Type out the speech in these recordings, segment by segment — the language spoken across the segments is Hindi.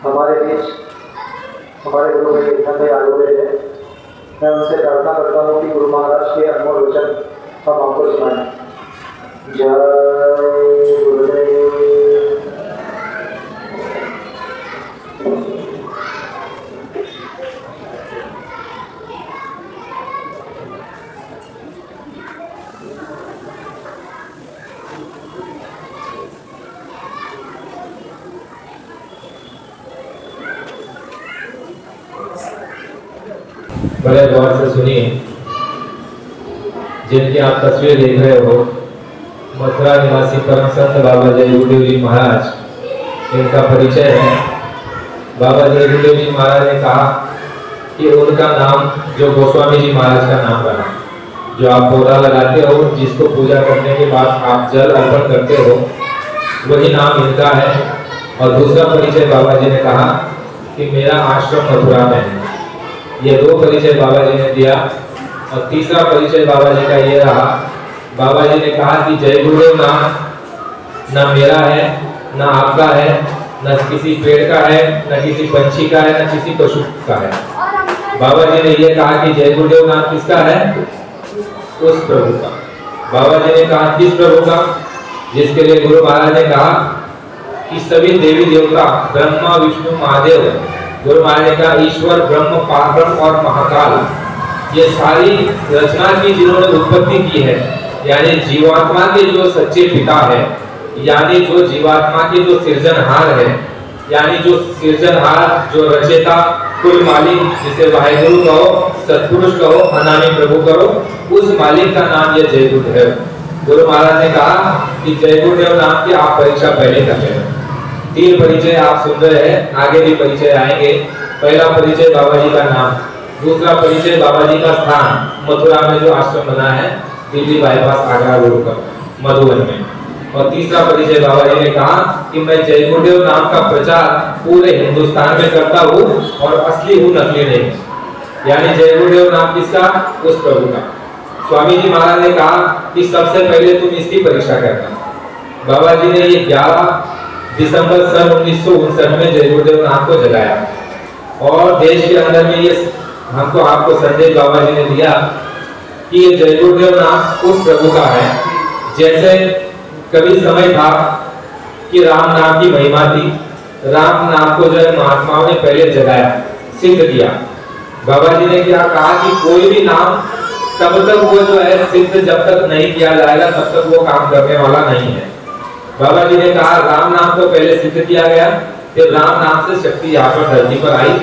हमारे बीच हमारे गुरु भाई भाई आए हुए हैं। मैं उनसे प्रार्थना करता हूँ कि गुरु महाराज के अनमोल वचन हम आपको सुनाएं। जय गुरुदेव। बड़े गौर से सुनिए। जिनकी आप तस्वीर देख रहे हो, मथुरा निवासी परम संत बाबा जय गुरुदेव जी महाराज, इनका परिचय है। बाबा जय गुरुदेव जी महाराज ने कहा कि उनका नाम जो गोस्वामी जी महाराज का नाम बना, जो आप पौधा लगाते हो, जिसको पूजा करने के बाद आप जल अर्पण करते हो, वही नाम इनका है। और दूसरा परिचय बाबा जी ने कहा कि मेरा आश्रम मथुरा में है। ये दो परिचय बाबा जी ने दिया। और तीसरा परिचय बाबा जी का ये रहा, बाबा जी ने कहा कि जय गुरुदेव नाम ना मेरा है, ना आपका है, न किसी पेड़ का है, न किसी पंछी का है, न किसी पशु का है। बाबा जी ने ये कहा कि जय गुरुदेव नाम किसका है? उस प्रभु का। बाबा जी ने कहा किस प्रभु का? जिसके लिए गुरु महाराज ने कहा कि सभी देवी देवता ब्रह्मा विष्णु महादेव, गुरु महाराज ने कहा ईश्वर ब्रह्म पारब्रह्म और महाकाल, ये सारी रचना की जिन्होंने उत्पत्ति की है, यानी जीवात्मा के जो सच्चे पिता है, यानी जो जीवात्मा के जो सृजनहार है, यानी जो सृजनहार, जो रचयिता, कुल मालिक, जिसे वाहेगुरु कहो, सत्पुरुष कहो, अनामी प्रभु करो, उस मालिक का नाम ये जय गुरुदेव। गुरु महाराज ने कहा कि जय गुरुदेव नाम की आप परीक्षा पहले कर लेना। 3 परिचय आप सुन रहे हैं, आगे भी परिचय आएंगे। पहला परिचय बाबा जी का नाम, दूसरा परिचय बाबा जी का स्थान, मथुरा में जो आश्रम बना है दिल्ली बाईपास आगरा रोड पर मधुबन में। और तीसरा परिचय बाबा जी ने कहा कि मैं जय गुरुदेव नाम का प्रचार पूरे हिंदुस्तान में करता हूँ और असली हूँ, नकली नहीं। यानी जय गुरुदेव नाम किसका? उस प्रभु का। स्वामी जी महाराज ने कहा कि सबसे पहले तुम इसकी परीक्षा करना। बाबा जी ने ये 11 दिसंबर सन 1959 में जय गुरुदेव नाम को जगाया और देश के अंदर में ये हमको आपको संदेश बाबा जी ने दिया कि ये जय गुरुदेव नाम उस प्रभु का है। जैसे कभी समय था कि राम नाम की महिमा थी, राम नाम को जो है महात्माओं ने पहले जगाया, सिद्ध किया। बाबा जी ने क्या कहा कि कोई भी नाम तब तक वो जो है सिद्ध जब तक नहीं किया जाएगा तब तक वो काम करने वाला नहीं है। बाबा जी ने कहा राम नाम को पहले सिद्ध किया गया, फिर राम नाम से शक्ति यहाँ पर धरती पर आई।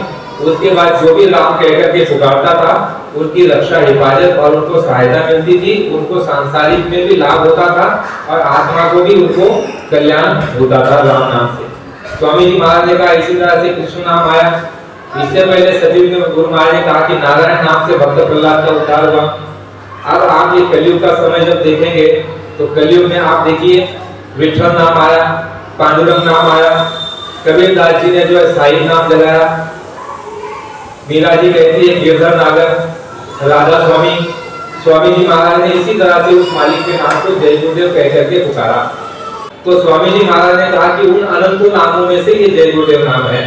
उसके बाद जो भी राम कहकर के पुकारता था उनकी रक्षा, हिफाजत और उनको सहायता मिलती थी, उनको सांसारिक में भी लाभ होता था और आत्मा को भी उनको कल्याण होता था राम नाम से। स्वामी जी महाराज ने कहा इसी तरह से कृष्ण नाम आया। इससे पहले सतयुग में गुरु महाराज ने कहा कि नारायण नाम से भक्त प्रहलाद का उद्धार हुआ। अब आप ये कलयुग का समय जब देखेंगे तो कलयुग में आप देखिए विठल नाम आया, पांडुरंग नाम आया, कबीरदास जी ने जो है साहिब नाम लगाया, मीरा जी कहती है गिरधर नागर, राधा स्वामी, स्वामी जी महाराज ने इसी तरह से उस मालिक के नाम को जय गुरुदेव कह करके पुकारा। तो स्वामी जी महाराज ने कहा कि उन अनंत नामों में से ये जय गुरुदेव नाम है।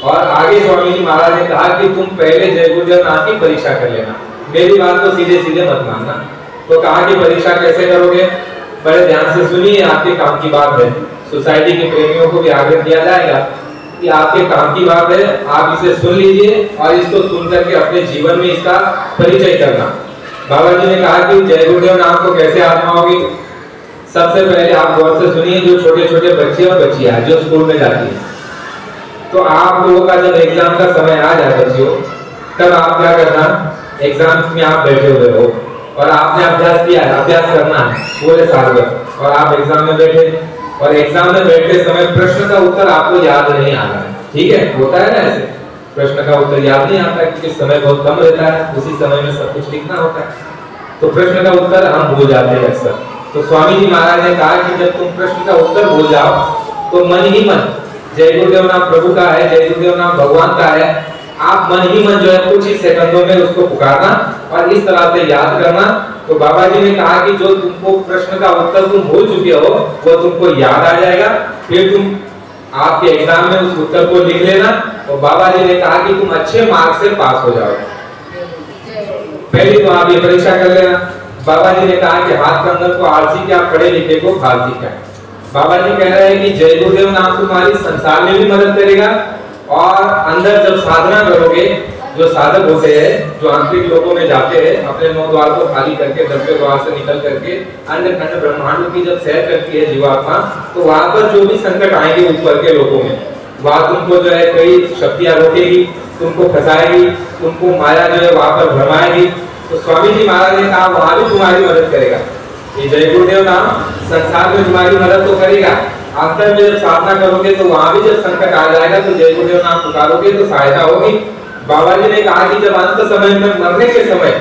और आगे स्वामी जी महाराज ने कहा कि तुम पहले जय गुरुदेव नाम की परीक्षा कर लेना, मेरी बात को सीधे सीधे मत मानना। तो कहा कि परीक्षा कैसे करोगे? बड़े ध्यान से सुनिए, आपके काम की बात है। सोसाइटी के प्रेमियों को भी आग्रह किया जाएगा कि आपके काम की बात है, आप इसे सुन लीजिए और इसको सुन करके अपने जीवन में इसका परिचय करना। बाबा जी ने कहा कि जय गुरुदेव नाम को कैसे आजमाओगे? सबसे पहले आप गौर से सुनिए, जो छोटे छोटे बच्चे और बच्चियां जो स्कूल में जाती है, तो आप लोगों का जब एग्जाम का समय आ जाए बच्चियों, तब आप क्या करना, एग्जाम में आप बैठे हुए हो और आपने अभ्यास किया है, अभ्यास करना है पूरे साल भर, और आप एग्जाम में बैठे और एग्जाम में बैठते समय प्रश्न का उत्तर आपको याद नहीं आ रहा है। ठीक है, होता है ना ऐसे, प्रश्न का उत्तर याद नहीं आता क्योंकि समय बहुत कम रहता है, उसी समय में सब कुछ लिखना होता है, तो प्रश्न का उत्तर हम भूल जाते हैं अक्सर। तो स्वामी जी महाराज ने कहा कि जब तुम प्रश्न का उत्तर भूल जाओ तो मन ही मन, जय गुरुदेव नाम प्रभु का है, जय गुरुदेव नाम भगवान का है, आप मन ही मन जो है कुछ ही सेकंडों में उसको पुकारना और इस तरह से याद करना। तो बाबा जी ने कहा कि जो तुमको प्रश्न का उत्तर तुम भूल चुके हो वो तुमको याद आ जाएगा, फिर तुम आपके एग्जाम में उस उत्तर को लिख लेना और बाबा जी ने कहा कि तुम अच्छे मार्क्स से पास हो जाओगे। पहले तो आप ये परीक्षा कर लेना। बाबा जी ने कहा कि हाथ कंगन को आलसी क्या, पढ़े लिखे को फालसी क्या। बाबा जी कह रहे हैं कि जय गुरुदेव नाम तुम्हारी संसार में भी मदद करेगा और अंदर जब साधना करोगे, जो साधक होते हैं, जो आंतरिक लोगों में जाते हैं, अपने 9 द्वार को खाली करके 10वें द्वार से निकल करके अन्य खंड ब्रह्मांडों की जब सैर करती है जीवात्मा, तो वहां पर जो भी संकट आएंगे ऊपर के लोगों में, वहां तुमको जो है कई शक्तियां रोकेगी, तुमको फंसाएगी, तुमको माया जो है वहां पर भरमाएगी। तो स्वामी जी महाराज ने कहा वहां भी तुम्हारी मदद करेगा। ये जय गुरुदेव नाम संसार में तुम्हारी मदद तो करेगा, अंतर में जब साधना करोगे तो वहां भी जब संकट आ जाएगा तो जय गुरुदेव नाम पुकारोगे तो सहायता होगी। बाबा जी ने कहा कि जब अंत समय में, मरने के समय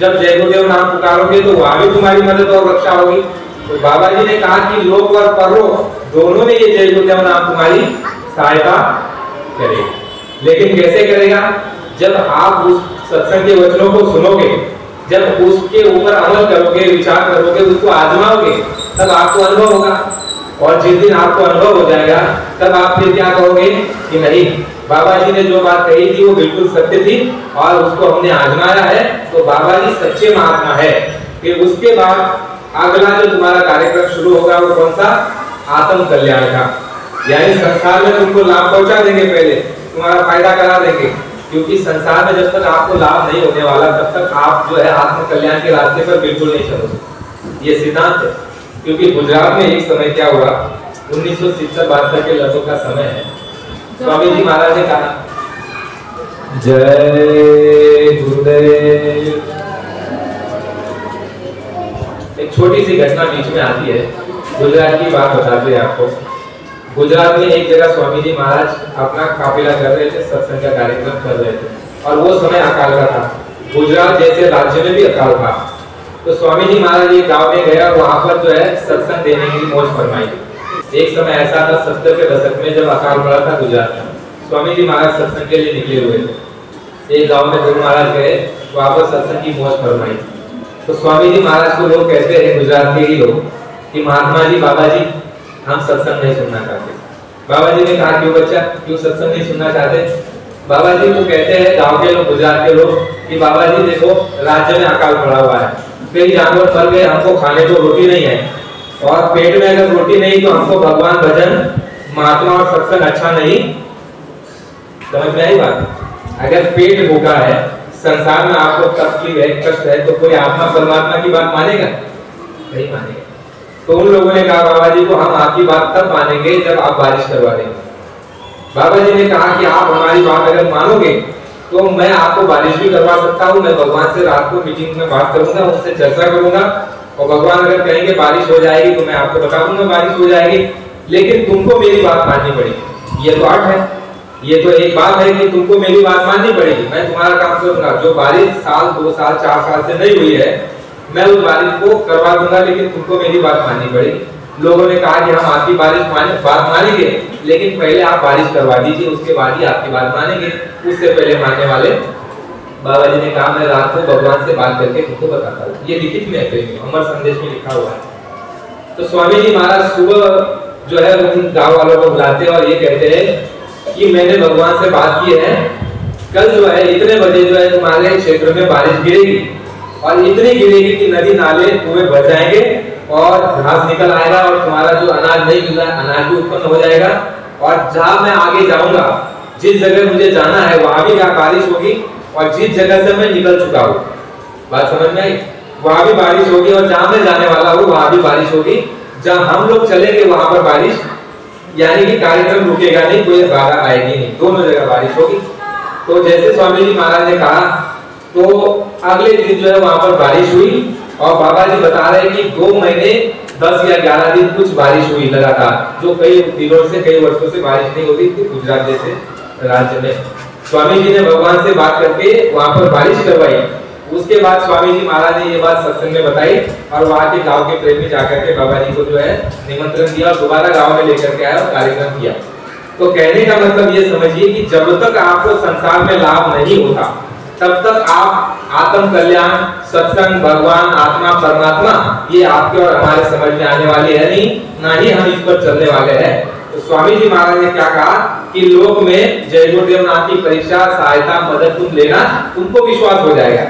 जब जय गुरुदेव नाम पुकारोगे तो वहां भी तुम्हारी मदद और रक्षा होगी। तो बाबा जी ने कहा कि लोक और परलोक दोनों में ये जय गुरुदेव नाम तुम्हारी सहायता करेगा। लेकिन कैसे करेगा? जब आप उस सत्संग के वचनों को सुनोगे, जब उसके ऊपर अमल करोगे, विचार करोगे, उसको आजमाओगे, तब आपको अनुभव होगा। और जिस दिन आपको अनुभव हो जाएगा तब आप फिर क्या कहोगे कि नहीं, बाबा जी ने जो बात कही थी वो बिल्कुल सत्य थी और उसको हमने आजमाया है, तो बाबा जी सच्चे महात्मा है। फिर उसके बाद अगला जो तुम्हारा कार्यक्रम शुरू होगा वो कौन सा? आत्म कल्याण का। यानी संसार में तुमको लाभ पहुंचा देंगे, पहले तुम्हारा फायदा करा देंगे, क्योंकि संसार में जब तक आपको लाभ नहीं होने वाला तब तक आप जो है आत्म कल्याण के रास्ते पर बिल्कुल नहीं चलोगे। ये सिद्धांत है। क्योंकि गुजरात में एक समय क्या हुआ, 1970-72 के लगभग का समय है, स्वामी जी महाराज ने कहा जय गुरुदेव। एक छोटी सी घटना बीच में आती है, गुजरात की बात बताते हैं आपको। गुजरात में एक जगह स्वामी जी महाराज अपना काफिला कर रहे थे, सत्संग का कार्यक्रम कर रहे थे और वो समय अकाल का था। गुजरात जैसे राज्य में भी अकाल था। तो स्वामी जी महाराज एक गांव में गए और वहां पर जो है सत्संग देने की मौज फरमाई। एक समय ऐसा था 70 के दशक में जब अकाल पड़ा था गुजरात में, स्वामी जी महाराज सत्संग के लिए निकले हुए थे। एक गांव में गुरु महाराज गए, वहां पर सत्संग की मौज फरमाई। तो स्वामी जी महाराज को लोग कहते हैं, गुजरात के ही लोग, कि महात्मा जी, बाबा जी, हम सत्संग नहीं सुनना चाहते। बाबा जी ने कहा क्यों बच्चा, क्यों सत्संग नहीं सुनना चाहते? बाबा जी को कहते हैं गांव के लोग, गुजरात के लोग, कि बाबा जी देखो राज्य में अकाल पड़ा हुआ है, कई जानवर मर गए, हमको खाने को रोटी नहीं है, और पेट में अगर रोटी नहीं तो हमको भगवान, भजन, महात्मा और सत्संग अच्छा नहीं। समझ में आई बात? अगर पेट भूखा है, संसार में आपको तकलीफ है, कष्ट है, तो कोई आत्मा परमात्मा की बात मानेगा? नहीं मानेगा। तो उन लोगों ने कहा बाबा जी को, हम आपकी बात तब मानेंगे जब आप बारिश करवा देंगे। बाबा जी ने कहा कि आप हमारी बात अगर मानोगे तो मैं आपको बारिश भी करवा सकता हूँ। मैं भगवान से रात को मीटिंग में बात करूंगा, उनसे चर्चा करूंगा, और भगवान अगर कहेंगे बारिश हो जाएगी तो मैं आपको बता दूंगा बारिश हो जाएगी, लेकिन तुमको मेरी बात माननी पड़ेगी। ये तो आर्ट है, ये तो एक बात है कि तुमको मेरी बात माननी पड़ेगी। मैं तुम्हारा काम करूंगा, जो बारिश साल, 2 साल, 4 साल से नहीं हुई है, मैं उस बारिश को करवा दूंगा, लेकिन तुमको मेरी बात माननी पड़ेगी। लोगों ने कहा कि हम आपकी बात मानेंगे, लेकिन पहले आप बारिश करवा दीजिए, उसके बाद ही आपकी बात मानेंगे। उससे पहले मानने वाले बाबा जी ने कहा मैं रात को भगवान से बात करके तुमको बताता हूँ। ये लिखित में है, अमर संदेश में लिखा हुआ है। तो स्वामी जी महाराज सुबह जो है उन गाँव वालों को बुलाते हैं और ये कहते हैं कि मैंने भगवान से बात की है, कल जो है इतने बजे जो है तुम्हारे क्षेत्र में बारिश गिरेगी, और इतनी गिरेगी कि नदी नाले कुएं भर जाएंगे और घास निकल आएगा, और तुम्हारा जो अनाज नहीं मिल रहा है अनाज भी उत्पन्न हो जाएगा। और जहां मैं आगे जाऊंगा, जिस जगह मुझे जाना है वहां भी बारिश होगी, और जिस जगह से मैं निकल चुका हूँ, बात समझ में आई, वहां भी बारिश होगी, और जहां मैं जाने वाला हूँ वहां भी बारिश होगी। जहां हम लोग चलेंगे वहां पर बारिश, यानी कि कार्यक्रम रुकेगा नहीं, कोई बाधा आएगी नहीं, दोनों जगह बारिश होगी। तो जैसे स्वामी जी महाराज ने कहा, तो अगले दिन जो है वहां पर बारिश हुई, और बाबा जी बता रहे हैं कि 2 महीने 10 या 11 दिन कुछ बारिश हुई लगातार, जो कई दिनों से, कई वर्षों से बारिश नहीं होती थी गुजरात जैसे राज्य में। स्वामी जी ने भगवान से बात करके वहां पर बारिश करवाई। उसके बाद स्वामी जी महाराज ने ये बात सत्संग में बताई, और वहां के गांव के प्रेमी जाकर के बाबा जी को जो है निमंत्रण दिया, और दोबारा गांव में लेकर के आया और कार्यक्रम किया। तो कहने का मतलब ये समझिए कि जब तक आपको संसार में लाभ नहीं होता, तब तक आप आत्म कल्याण, सत्संग, भगवान, आत्मा, परमात्मा, ये आपके और हमारे समझ में आने वाली है नहीं, ना ही हम इस पर चलने वाले हैं। तो स्वामी जी महाराज ने क्या कहा कि लोक में जय गुरुदेव नाम की परीक्षा, सहायता, मदद तुम लेना, तुमको विश्वास हो जाएगा।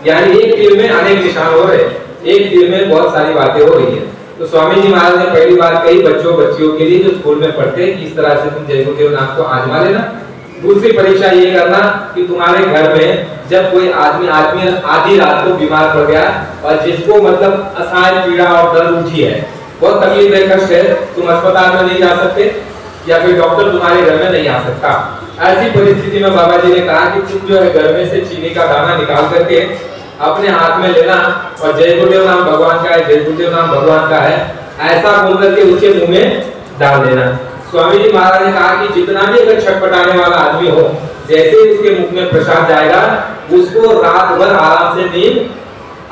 यानी एक तीर में अनेक निशान हो रहे, एक तीर में बहुत सारी बातें हो रही है। तो स्वामी जी महाराज ने पहली बात कही बच्चों बच्चियों के लिए जो स्कूल में पढ़ते हैं, इस तरह से तुम जय गुरुदेव नाम को आजमा लेना। दूसरी परीक्षा ये करना कि तुम्हारे घर में जब कोई आदमी आधी रात को बीमार पड़ गया और जिसको मतलब असहाय पीड़ा और दर्द उठी है, बहुत तकलीफ है, कष्ट है, तुम अस्पताल में नहीं जा सकते या फिर डॉक्टर तुम्हारे घर में नहीं आ सकता, ऐसी परिस्थिति में बाबा जी ने कहा कि तुम जो है घर में से चीनी का दाना निकाल करके अपने हाथ में लेना और जय गुरुदेव नाम भगवान का है, जय गुरुदेव नाम भगवान का है, ऐसा बोल करके उसके मुंह में डाल देना। स्वामी जी महाराज ने कहा कि जितना भी अगर छटपटाने वाला आदमी हो, जैसे ही उसके मुख में प्रसाद जाएगा उसको रात भर आराम से नींद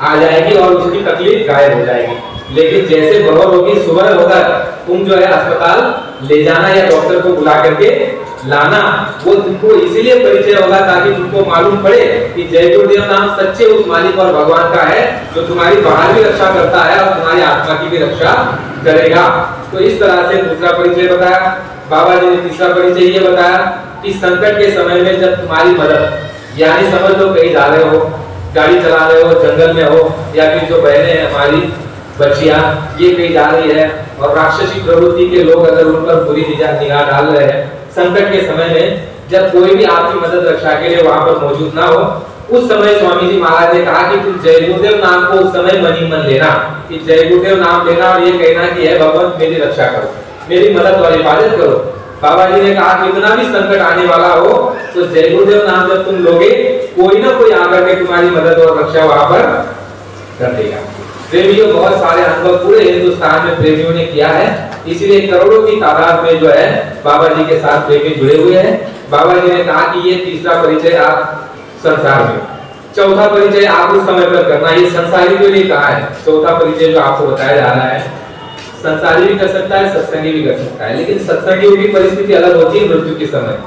आ जाएगी और उसकी तकलीफ गायब हो जाएगी। लेकिन जैसे भोर होगी, सुबह होगा, तुम जो है अस्पताल ले जाना या डॉक्टर को बुला करके लाना, वो तुमको इसीलिए परिचय होगा ताकि तुमको मालूम पड़े कि जय गुरुदेव नाम सच्चे उस मालिक और भगवान का है जो तुम्हारी बाहर भी रक्षा करता है और तुम्हारी आत्मा की भी रक्षा करेगा। तो इस तरह से दूसरा परिचय बताया बाबा जी ने। तीसरा परिचय ये बताया कि संकट के समय में जब तुम्हारी मदद, यानी समझ लो कहीं जा रहे हो, गाड़ी चला रहे हो, जंगल में हो, या फिर जो बहनें हैं हमारी बच्चियां ये कहीं जा रही है और राक्षसी प्रवृत्ति के लोग अगर उन पर बुरी निगाह डाल रहे हैं, संकट के समय में जब कोई भी आपकी मदद रक्षा के लिए वहां पर मौजूद ना हो, उस समय स्वामी जी महाराज ने कहा कि तुम जय गुरुदेव नाम को उस समय मन ही मन लेना, कि जय गुरुदेव नाम लेना और ये कहना कि है भगवान मेरी रक्षा करो, मेरी मदद और हिफाजत करो। बाबा जी ने कहा कितना भी संकट आने वाला हो तो जय गुरुदेव नाम जब तुम लोगे, कोई ना कोई आकर के तुम्हारी मदद और रक्षा वहां पर कर देगा। प्रेमियों, बहुत सारे अनुभव पूरे हिंदुस्तान में प्रेमियों ने किया है, इसलिए करोड़ों की तादाद में जो है बाबा जी के साथ प्रेमी जुड़े हुए हैं। बाबा जी ने कहा कि ये तीसरा परिचय आप संसार में, चौथा परिचय आप उस समय पर करना, ये संसारी के लिए कहा है। चौथा परिचय जो आपको बताया जा रहा है, संसारी भी कर सकता है, सत्संगी भी कर सकता है, लेकिन सत्संगियों की परिस्थिति अलग होती है मृत्यु के समय।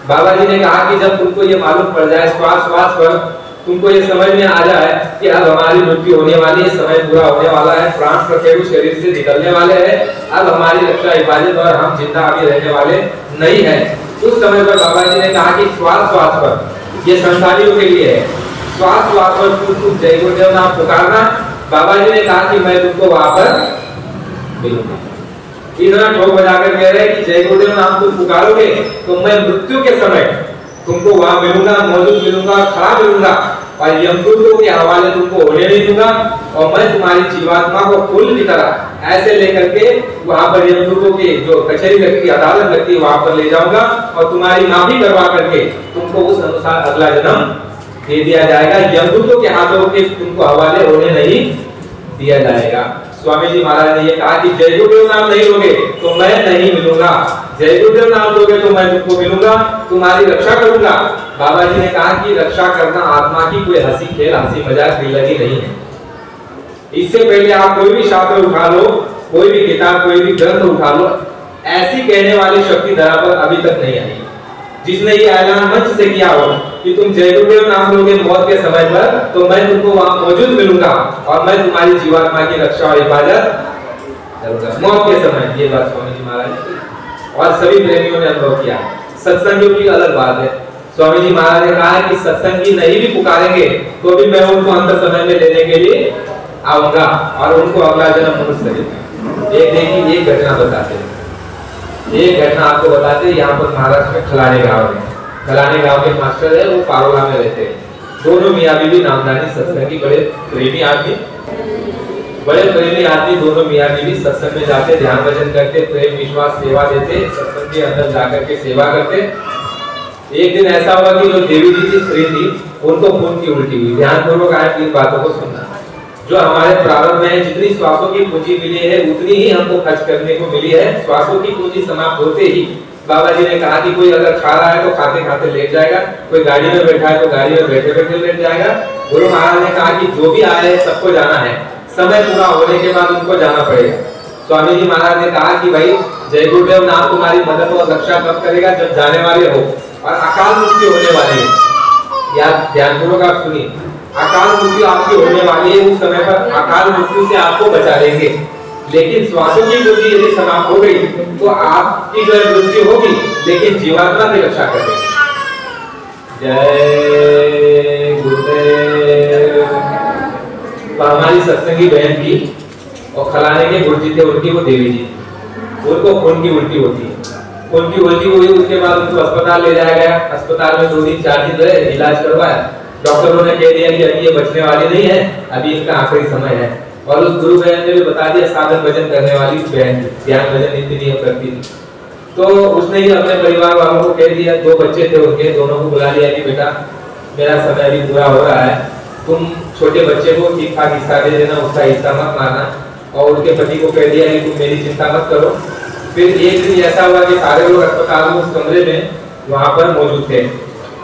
बाबा जी ने कहा कि जब तुमको ये मालूम पड़ जाए, श्वास श्वास पर तुमको ये समझ में आ जाए कि अब हमारी मृत्यु होने वाली है, समय पूरा होने वाला है, प्राण प्रत्येक शरीर से निकलने वाले हैं, अब हमारी रक्षा हिफाजत और हम जिंदा अभी रहने वाले नहीं है, उस समय पर बाबा जी ने कहा कि श्वास श्वास पर, ये संसारियों के लिए है, श्वास श्वास पर तुम जय गुरुदेव नाम पुकारना। बाबा जी ने कहा कि मैं तुमको वहां पर मिलूंगा। इतना ठोक बजाकर कह रहे हैं कि जय गुरुदेव नाम तुम पुकारोगे तो मैं मृत्यु के समय तुमको वहां मिलूंगा, मौजूद मिलूंगा, खड़ा मिलूंगा और यमदूतों के हवाले तुमको होने नहीं दूंगा और मैं तुम्हारी जीवात्मा को फूल की तरह ऐसे लेकर के वहां पर यमदूतों के जो कचहरी लगती, अदालत लगती है, वहां पर ले जाऊंगा और तुम्हारी माफी करवा करके तुमको उस अनुसार अगला जन्म दे दिया जाएगा। यमदूतों के हाथों के तुमको हवाले होने नहीं दिया जाएगा। स्वामी जी महाराज ने ये कहा कि जय गुरुदेव नाम नहीं लोगे तो मैं नहीं मिलूंगा, जय गुरुदेव नाम लोगे तो मैं तुमको मिलूंगा, तुम्हारी रक्षा करूंगा। बाबा जी ने कहा कि रक्षा करना आत्मा की कोई हंसी खेल, हंसी मजाक लगी नहीं है। इससे पहले आप कोई भी शास्त्र उठा लो, कोई भी किताब, कोई भी ग्रंथ उठा लो, ऐसी कहने वाली शक्ति धरा पर अभी तक नहीं आई जिसने ये ऐलान मंच से किया हो कि तुम जय गुरुदेव नाम लोगे मौत के समय पर तो मैं तुमको वहां मौजूद मिलूंगा और मैं तुम्हारी जीवात्मा की रक्षा और हिफाजत करूंगा मौत के समय। ये बात स्वामी जी महाराज ने और सभी प्रेमियों ने अनुभव किया। सत्संगियों की अलग बात है। स्वामी जी महाराज ने कहा कि सत्संगी नहीं भी पुकारेंगे तो भी मैं उनको अंत समय में लेने के लिए आऊंगा और उनको अगला जन्म मनुष्य देगा। एक देखिए एक घटना बताते हैं, एक घटना आपको बताते हैं। यहाँ पर महाराष्ट्र में खलाने गांव में, खलाने गांव के मास्टर है, वो पारोला में रहते हैं। दोनों मियाँ बीवी नामदानी सत्संगी, बड़े प्रेमी आदमी, दोनों मियाँ बीवी सत्संग में जाते, ध्यान भजन करते, प्रेम विश्वास सेवा देते, सत्संग के अंदर जाकर के सेवा करते। एक दिन ऐसा हुआ कि जो देवी जी की स्त्री थी उनको खून की उल्टी हुई। ध्यानपूर्वक आज इन बातों को सुनना। जो हमारे प्रारंभ में जितनी श्वासों की पूंजी मिली है उतनी ही हमको खर्च करने को मिली है। श्वासों की पूंजी समाप्त होते ही बाबा जी ने कहा कि कोई अगर खा रहा है तो खाते खाते लेट जाएगा, कोई गाड़ी में बैठा है तो गाड़ी में बैठे बैठे लेट जाएगा। गुरु महाराज ने कहा कि जो भी आए हैं सबको जाना है, समय पूरा होने के बाद उनको जाना पड़ेगा। स्वामी जी महाराज ने कहा कि भाई जय गुरुदेव नाम तुम्हारी मदद और रक्षा कब करेगा, जब जाने वाले हो और अकाल मृत्यु होने वाली है। याद ध्यानपूर्वक आप सुनिए, अकाल मृत्यु आपकी होने वाली है, उस समय पर अकाल मृत्यु से आपको बचा लेंगे। लेकिन श्वासों की वृद्धि यदि समाप्त हो गई तो आपकी जो वृद्धि होगी, लेकिन जीवात्मा की रक्षा करेगी। जय गुरुदेव। तो हमारी सत्संगी बहन की और खलाने के गुरुजी थे उनकी, वो देवी जी, उनको खून की उल्टी होती है। खून की उल्टी हुई, उसके बाद उनको अस्पताल ले जाया गया। अस्पताल में 2 दिन 4 दिन रहे, इलाज करवाया। डॉक्टरों ने कह दिया कि अभी ये बचने वाली नहीं है, अभी इसका आखिरी समय है। और उस गुरु बहन ने भी बता दिया, साधन भजन करने वाली बहन थी, ध्यान भजन नित्य नियम करती थी। तो उसने ही अपने परिवार वालों को कह दिया, 2 बच्चे थे उनके, दोनों को बुला लिया कि बेटा मेरा समय अभी पूरा हो रहा है, तुम छोटे बच्चे को ठीक ठाक हिस्सा दे देना, उसका हिस्सा मत मारना। और उनके पति को कह दिया कि तुम मेरी चिंता मत करो। फिर एक दिन ऐसा हुआ कि सारे लोग अस्पताल में उस कमरे में वहां पर मौजूद थे।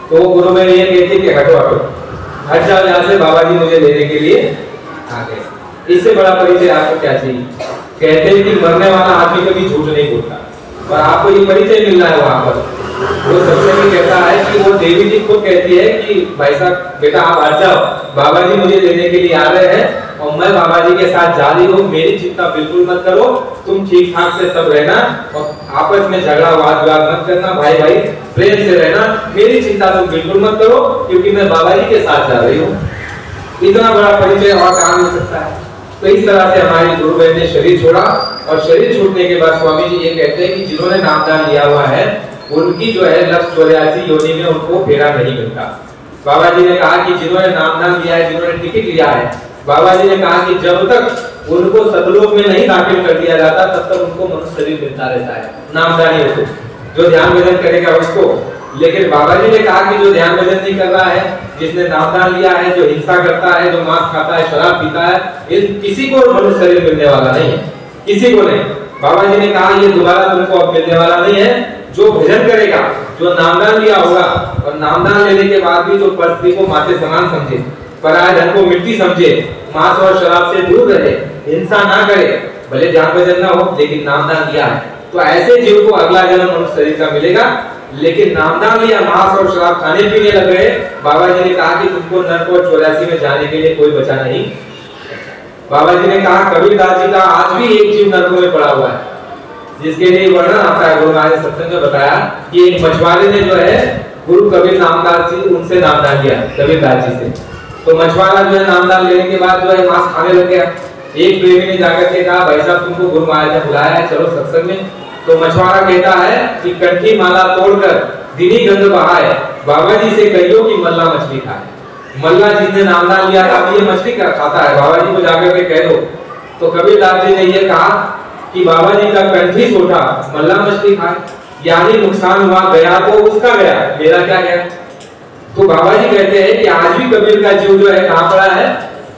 तो गुरु में ये कहते कि हटो हटो, हट जाओ यहाँ से, बाबा जी मुझे लेने के लिए आ गए। इससे बड़ा परिचय आपको क्या चाहिए? कहते हैं कि मरने वाला आदमी कभी झूठ नहीं बोलता, और आपको ये परिचय मिल रहा है वहां पर। वो सबसे भी कहता है कि वो देवी जी खुद कहती है कि भाई साहब बेटा आप हट जाओ, बाबा जी मुझे लेने के लिए आ रहे हैं और मैं बाबा जी के साथ जा रही हूँ, मेरी चिंता बिल्कुल मत करो, तुम ठीक ठाक से सब रहना और आपस में झगड़ा वाद विवाद मत करना, भाई भाई प्रेम से रहना, मेरी चिंता तुम बिल्कुल मत करो क्योंकि मैं बाबा जी के साथ जा रही हूँ। इतना बड़ा परिचय और कहाँ मिल सकता है? तो इस तरह से हमारी गुरु बहन ने शरीर छोड़ा, और शरीर छूटने के बाद स्वामी जी ये कहते हैं कि जिन्होंने नामदान लिया हुआ है उनकी जो है 184 योनि में उनको फेरा नहीं मिलता। बाबा जी ने कहा कि जिन्होंने नामदान लिया है, जिन्होंने टिकट लिया है, बाबा जी ने कहा कि जब तक उनको सतलोक में नहीं दाखिल कर दिया जाता तब तक उनको मनुष्य शरीर मिलता रहता है, नामदानियों को, जो ध्यान भजन करेगा उसको। लेकिन बाबा जी ने कहा कि जो ध्यान भजन नहीं कर रहा है, जिसने नामदान लिया है, जो हिंसा करता है, जो मांस खाता है, शराब पीता है, इन किसी को मनुष्य शरीर मिलने वाला नहीं है, किसी को नहीं। बाबा जी ने कहा ये दोबारा तुमको अब मिलने वाला नहीं है। जो भजन करेगा, जो नामदान लिया होगा, और नामदान लेने के बाद भी जो परस्त्री को माते समान समझे, पराय धन को मिट्टी समझे, मांस और शराब से दूर रहे, हिंसा ना करे, भले ध्यान भजन ना हो लेकिन नामदान लिया है, तो ऐसे जीव को अगला जन्म मनुष्य शरीर का मिलेगा। लेकिन नामदान लिया, मांस और शराब खाने पीने लग गए, बाबा जी ने कहा कि तुमको नरक और 84 में जाने के लिए कोई बचा नहीं। बाबा जी ने कहा कबीरदास जी का आज भी एक जीव नरक में पड़ा हुआ है, जिसके लिए वर्णन आता है, गुरु महाराज सत्संग में बताया कि एक मछुआरे ने जो है गुरु कबीर नामदास जी उनसे नामदान लिया, कबीरदास जी से। तो मछुआरा जो है नामदान लेने के बाद जो है मांस खाने लग गया। एक प्रेमी ने जाकर के कहा भाई साहब तुमको गुरु महाराज ने बुलाया है, चलो सत्संग में। तो मछुआरा कहता है कि कंठी माला तोड़कर दिनी गंध बहाए, बाबा जी से कहियो कि मल्ला मछली खाए। मल्ला जिसने नामदान लिया था ये मछली खाता है, बाबा जी को जाकर के कह दो। तो कबीरदास जी ने ये कहा कि बाबा जी का कंठी छोटा, मल्ला मछली खाए, यानी नुकसान हुआ गया तो उसका गया, मेरा क्या गया। तो बाबा जी कहते हैं कि आज भी कबीर का जीव जो है कहाँ पड़ा है?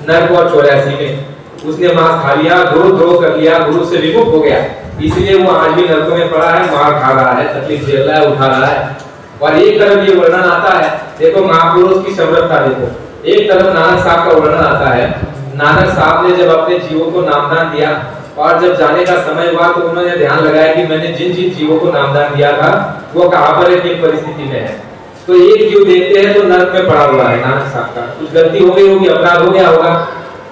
नरक और 84 में। उसने मांस खा लिया, गुरु द्रोह कर लिया, गुरु से विमुख हो गया, इसलिए वो आज भी नरकों में पड़ा है, मार खा रहा है, तकलीफ झेल रहा है, उठा रहा है। और एक तरफ ये वर्णन आता है, देखो महापुरुष की समर्थता देखो, एक तरफ नानक साहब का वर्णन आता है। नानक साहब ने जब अपने जीवों को नामदान दिया और जब जाने का समय हुआ तो उन्होंने ध्यान लगाया कि मैंने जिन जिन जीवों को नामदान दिया था वो कहाँ पर है, किन परिस्थिति में है। तो एक जीव देखते हैं तो नरक में पड़ा हुआ है, नानक साहब का कुछ गलती हो गई होगी, अपराध हो गया होगा,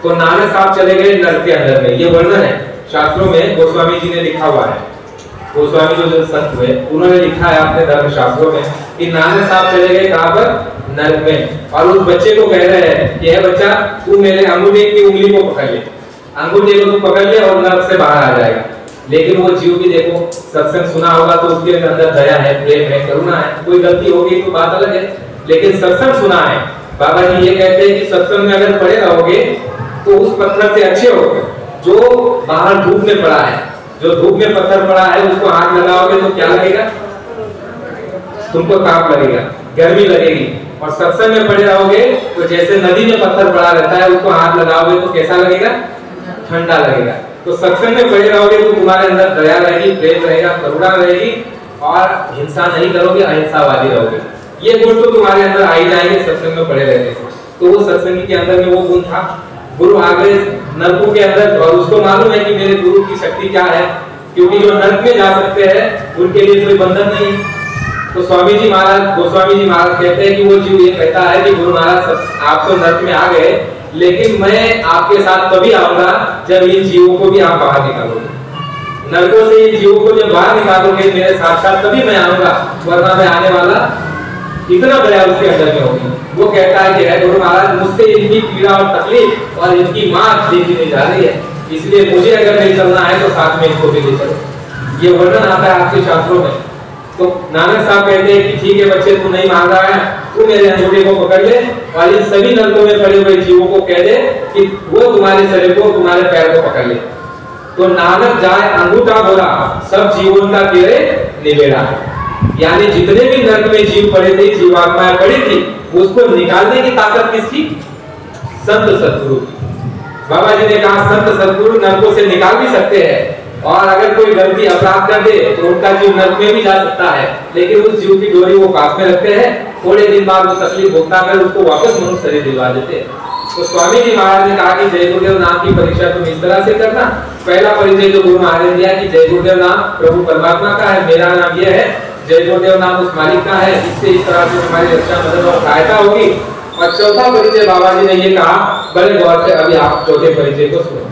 तो नानक साहब चले गए नरक के अंदर में। ये वर्णन है शास्त्रों में, गोस्वामी जी ने लिखा हुआ है। गोस्वामी जो संत हुए उन्होंने लिखा है अपने धर्म शास्त्रों में कि नानक साहब चले गए कहाँ पर? नरक में। और उस बच्चे को कह रहे हैं कि है बच्चा तू मेरे अंगूठे की उंगली को पकड़ ले, अंगूठे को तू पकड़ ले और नरक से बाहर आ जाएगा। लेकिन वो जीव भी देखो सत्संग सुना होगा तो उसके अंदर दया है, प्रेम है, करुणा है, कोई गलती होगी तो बात अलग है, लेकिन सत्संग सुना है। बाबा जी ये कहते हैं कि सत्संग में अगर पड़े रहोगे तो उस पत्थर से अच्छे हो जो बाहर धूप में पड़ा है। जो धूप में पत्थर पड़ा है उसको हाथ लगाओगे तो क्या लगेगा? तुमको ताप लगेगा, गर्मी लगेगी। और सत्संग में पड़े रहोगे तो जैसे नदी में पत्थर पड़ा रहता है उसको हाथ लगाओगे तो कैसा लगेगा? ठंडा लगेगा। तो सत्संग में पड़े रहोगे तो तुम्हारे अंदर दया रहेगी, प्रेम रहेगा, करुणा रहेगी और हिंसा नहीं करोगे, अहिंसावादी रहोगे। ये गुण तो तुम्हारे अंदर आ ही जाएंगे सत्संग में पड़े रहने से। तो वो सत्संगी के अंदर में वो गुण था। गुरु आ गए नरकों के अंदर और उसको मालूम है कि मेरे गुरु की शक्ति क्या है, क्योंकि जो नरक में जा सकते हैं उनके लिए कोई बंधन नहीं। तो स्वामी जी महाराज, गोस्वामी जी महाराज कहते हैं कि वो जीव ये कहता है कि गुरु महाराज आप तो नरक में आ गए, लेकिन मैं आपके साथ तभी आऊंगा जब इन जीवों को भी आप बाहर निकालोगे, नरकों से इन जीवों को जब बाहर निकालोगे मेरे साथ साथ, तभी मैं आऊंगा, वरना मैं आने वाला इतना दया उसके अंदर में होगी। वो कहता है कि है गुरु महाराज, मुझसे इनकी पीड़ा और तकलीफ और इनकी मां देखी नहीं जा रही है, इसलिए मुझे अगर नहीं चलना है तो साथ में इसको भी ले चलो। ये वर्णन आता है आपके शास्त्रों में। तो नानक साहब कहते हैं कि ठीक है बच्चे, तू नहीं मान रहा है, तू मेरे अंगूठे को पकड़ ले और इन सभी नरकों में पड़े हुए जीवों को कह दे कि वो तुम्हारे शरीर को, तुम्हारे पैर को पकड़ ले। तो नानक जाए अंगूठा बोला, सब जीवों का तेरे निबेड़ा। यानी जितने भी नरक में जीव पड़े थे, जीवात्माएं पड़ी थी, उसको निकालने की ताकत किसकी? संत सद्गुरु। बाबा जी ने कहा संत सद्गुरु नरकों से निकाल भी सकते हैं, और अगर कोई गलती अपराध कर दे तो उनका जीव नरक में भी जा सकता है, लेकिन उस जीव की डोरी वो पास में रखते हैं, थोड़े दिन बाद वो तकलीफ भुगता कर उसको वापस मनुष्य शरीर दिलवा देते हैं। तो स्वामी जी महाराज ने कहा कि जय गुरुदेव नाम की परीक्षा तुम इस तरह से करना। पहला परिचय जो गुरु महाराज ने दिया कि जय गुरुदेव नाम प्रभु परमात्मा का है, मेरा नाम यह है, जय गुरुदेव नाम उस मालिक का है, इससे इस तरह से हमारी रक्षा मदद और सहायता होगी। और चौथा परिचय बाबा जी ने ये कहा, बड़े गौर से अभी आप चौथे परिचय को सुनो।